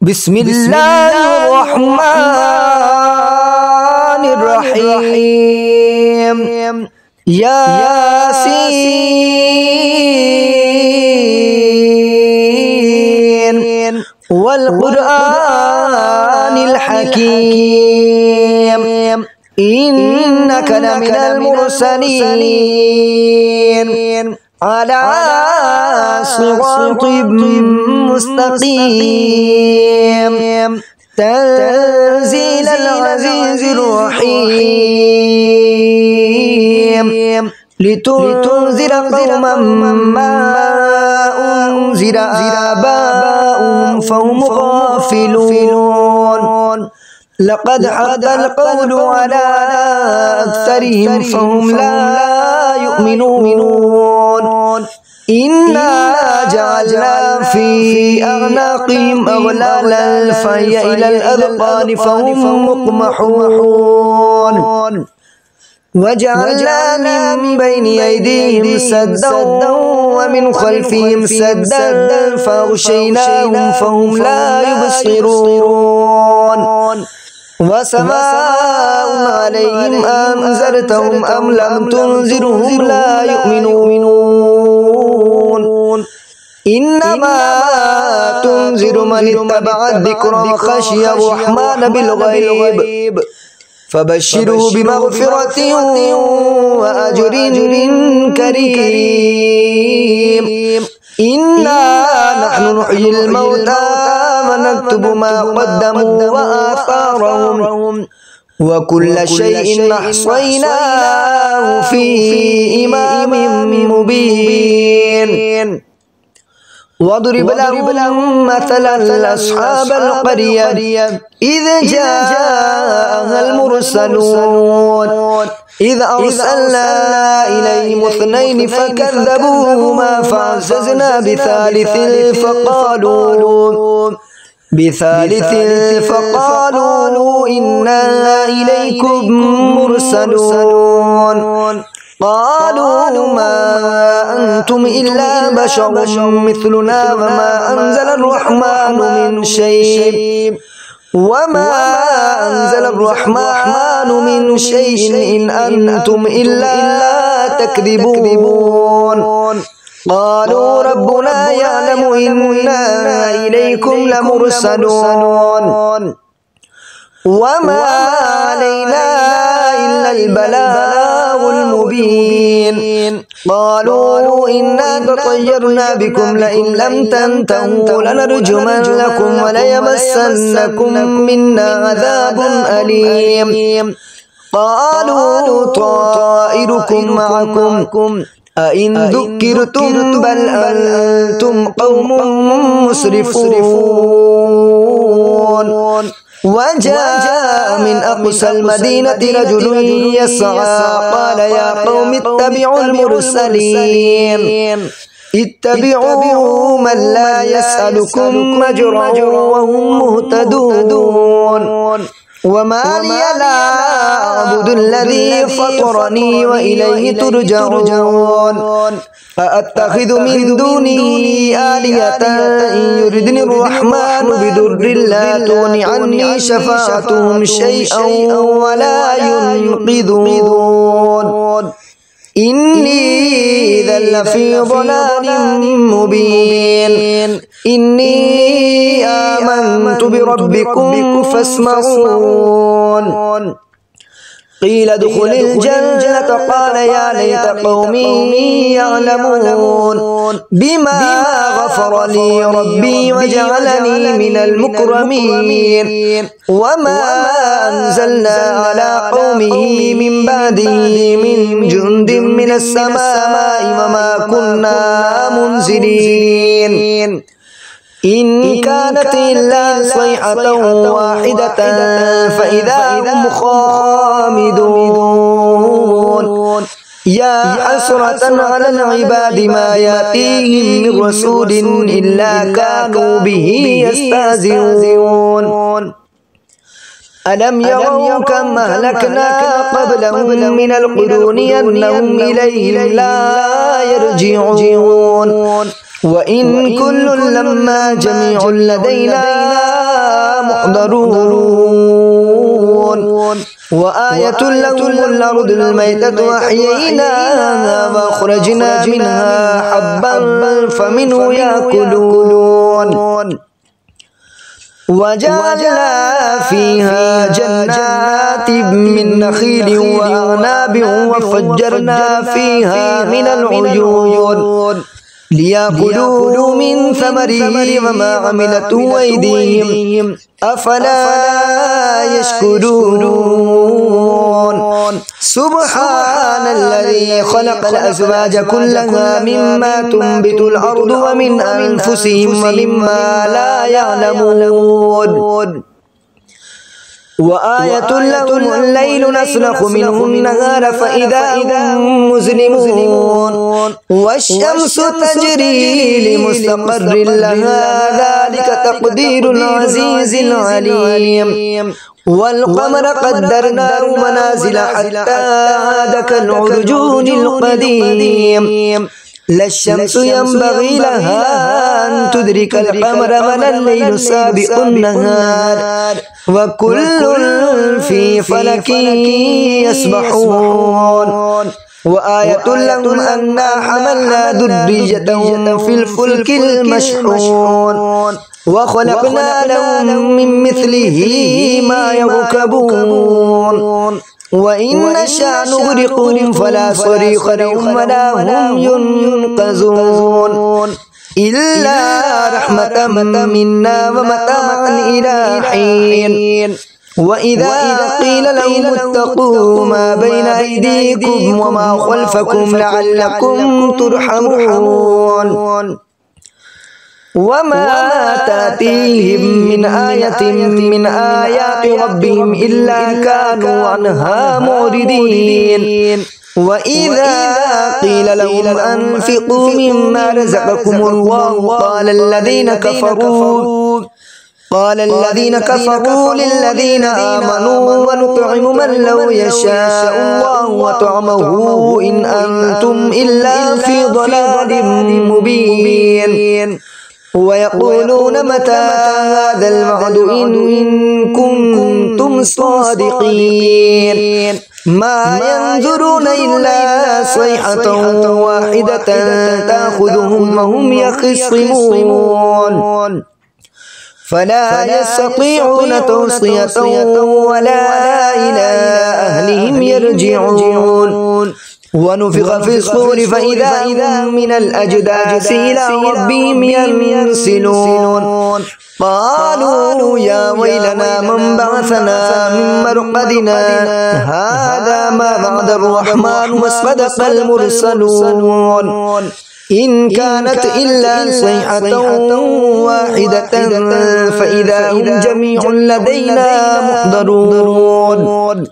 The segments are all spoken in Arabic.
بسم الله الرحمن الرحيم. ياسين والقرآن الحكيم إنك لمن المرسلين على صراط مستقيم تنزيل العزيز الرحيم لتنذر قوما ما أنذر آباؤهم فهم غافلون لقد حق القول على أكثرهم فهم لا يؤمنون إنا جعلنا في أعناقهم أغلالا فهي إلى الأذقان فهم مقمحون وجعلنا من بين أيديهم سدا ومن خلفهم سدا فأغشيناهم فهم لا يبصرون وسواء عليهم أنذرتهم أم لم تنذرهم لا يؤمنون إنما تنذر من اتبع الذكر وخشي الرحمن بالغيب فبشره بمغفرة وأجر كريم. إنا نحن نحيي الموتى ونكتب ما قدموا وآثارهم وكل شيء أحصيناه في إمام مبين. واضرب لهم مثلا أصحاب القرية إذ جاءها المرسلون إذ أرسلنا إليهم اثنين فكذبوهما فعززنا بثالث فقالوا إنا إليكم مرسلون قالوا ما أنتم إلا بشر مثلنا وما أنزل الرحمن من شيء إن أنتم إلا تكذبون. قالوا ربنا يعلم إنا إليكم لمرسلون وما علينا إلا البلاغ المبين. قالوا إنا تطيرنا بكم لئن لم تنتهوا لنرجمنكم وليمسنكم منا عذاب أليم. قالوا طائركم معكم أئن ذكرتم بل أنتم قوم مسرفون. وجاء من أقصى المدينة رجل يسعى قال يا قوم اتبعوا المرسلين اتبعوا من لا يسألكم أجرا وهم مهتدون. وما لي لا أعبد الذي فطرني وإليه ترجعون فأتخذ من دونه آلهة إن يردني الرحمن بضر لا تغن عني شفاعتهم شيئا ولا ينقذون. إني إذا لفي ضلال مبين. إني آمنت بربكم فاسمعون. قيل ادخل الجنة قال يا ليت قومي يعلمون بما غفر لي ربي وجعلني من المكرمين. وما أنزلنا على قومه من بعده من جند من السماء وما كنا منزلين إن كانت إلا صيحة واحدة فإذا هم خامدون. يا حسرة على العباد ما يأتيهم من رسول إلا كانوا به يستهزئون. ألم يروا كم أهلكنا قبلهم من القرون أنهم إليهم لا يرجعون. وإن كل لما جميع لدينا محضرون وآية لهم الأرض الميتة أحييناها وأخرجنا منها حبا فمنه يأكلون وجعلنا فيها جنات من نخيل وأعناب وفجرنا فيها من العيون ليأكلوا من ثمره وما عملته أيديهم أفلا يشكرون سبحان الذي خلق الأزواج كلها مما تنبت الأرض ومن أنفسهم ومما لا يعلمون وآية لهم الليل نسلخ منه النهار فإذا هم مظلمون والشمس تجري لمستقر لها ذلك تقدير العزيز العليم والقمر قدرناه منازل حتى عاد كالعرجون القديم لا الشمس ينبغي لها أن تدرك القمر ولا الليل سابق النهار وكل في فلك يسبحون وآية لهم أنا حملنا ذريتهم في الفلك المشحون وخلقنا لهم من مثله ما يركبون وإن نشأ نغرقهم فلا صريخ لهم ولا هم ينقذون إلا رحمة منا ومتاعا إلى حين وإذا قيل لهم اتقوا ما بين أيديكم وما خلفكم لعلكم ترحمون وما تأتيهم من آية من آيات ربهم إلا كانوا عنها معرضين وإذا قيل لهم أنفقوا مما رزقكم الله قال الذين كفروا للذين آمنوا ونطعم من لو يشاء الله وطعمه إن أنتم إلا في ضلال مبين ويقولون متى هذا الوعد إن كنتم صادقين ما ينظرون إلا صيحة واحدة تأخذهم وهم يخصمون فلا يستطيعون توصية ولا إلى أهلهم يرجعون ونفخ في الصور فإذا هم من الأجداث إلى ربهم ينسلون قالوا يا ويلنا من بعثنا من مرقدنا هذا ما وعد الرحمن وصدق المرسلون إن كانت إلا صيحة واحدة فإذا هم جميع لدينا محضرون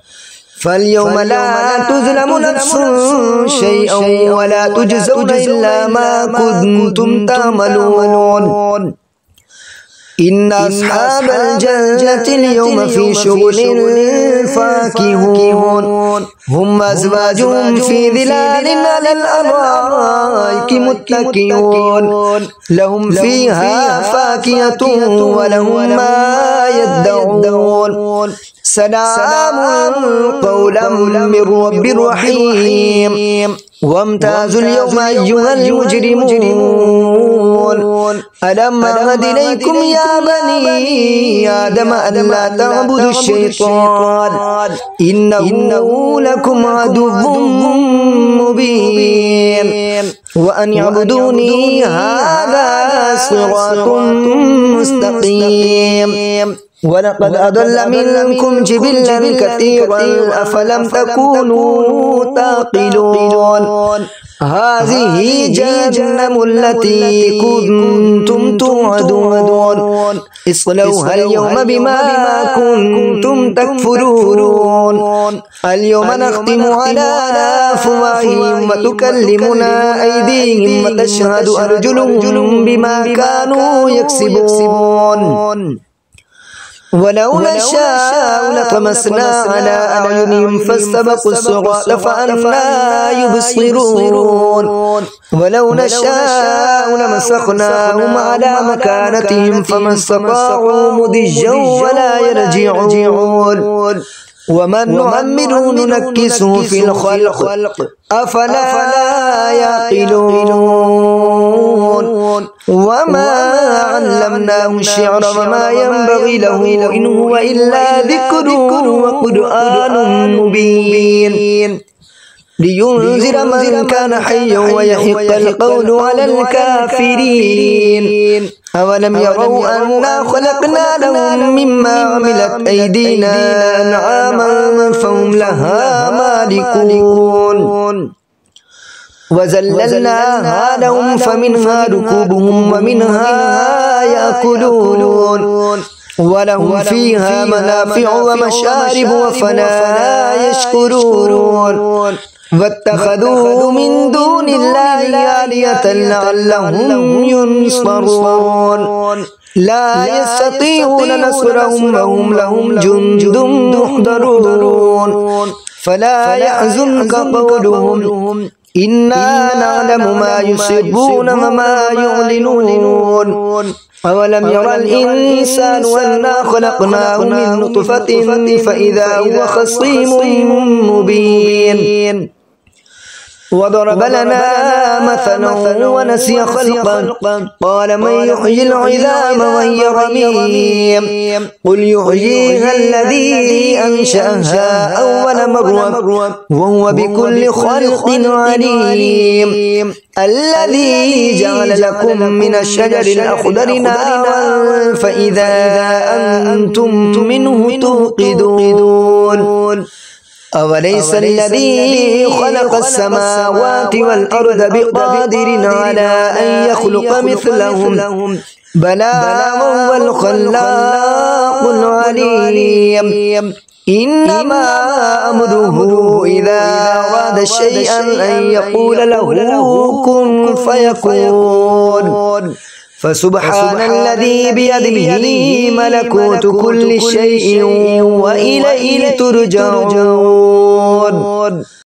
فاليوم لا تظلم نفس شيئا ولا تجزون إلا ما كنتم تعملون إن أصحاب الجنة اليوم في شغل فاكهون هم أزواجهم في ظلال على الأرائك متكئون لهم فيها فاكهة ولهم ما يدعون سلام قولا من رب رحيم وامتازوا اليوم أيها المجرمون ألم أعهد إليكم يا بني آدم أن لا تعبدوا الشيطان إنه لكم عدو مبين وأن يعبدوني هذا صراط مستقيم ولقد أضل منكم جبلا كثيرا أفلم تكونوا تعقلون هذه جهنم التي كنتم توعدون اصلوها اليوم بما كنتم تكفرون اليوم نختم على أفواههم وتكلمنا أيديهم وتشهد أرجلهم بما كانوا يكسبون ولو نشاء لطمسنا على أعينهم فاستبقوا الصراط فأنى يبصرون ولو نشاء لمسخناهم على مكانتهم فما استطاعوا مضجا ولا يرجعون ومن نعمره ننكسه في الخلق أفلا يعقلون وما علمناه الشعر وما ينبغي له إن هو إلا ذكر وقرآن مبين لينذر من كان حيا ويحق القول على الكافرين أولم يروا أنا خلقنا لهم مما عملت أيدينا أنعاما فهم لها مالكون وذللناها لهم فمنها ركوبهم ومنها يأكلون ولهم فيها منافع ومشارب وفلا يشكرون واتخذوا من دون الله آلهة لعلهم ينصرون لا يستطيعون نصرهم وهم لهم جند محضرون فلا يحزنك قولهم إنا نعلم ما يسرون وما يعلنون أولم يرى الإنسان أنا خلقناه من نطفة فإذا هو خصيم مبين وضرب لنا مثلا ونسي خلقا قال من يحيي العظام وهي رميم قل يحييها الذي أنشأها أول مرة وهو بكل خلق عليم الذي جعل لكم من الشجر الأخضر نارا فإذا أنتم منه توقدون أوليس الذي خلق السماوات والأرض بقادر على أن يخلق مثلهم بلى وهو الخلاق العليم إنما أمره إذا أراد شيئا أن يقول له كن فيكون فسبحان الذي بيده ملكوت كل شيء وإليه ترجعون.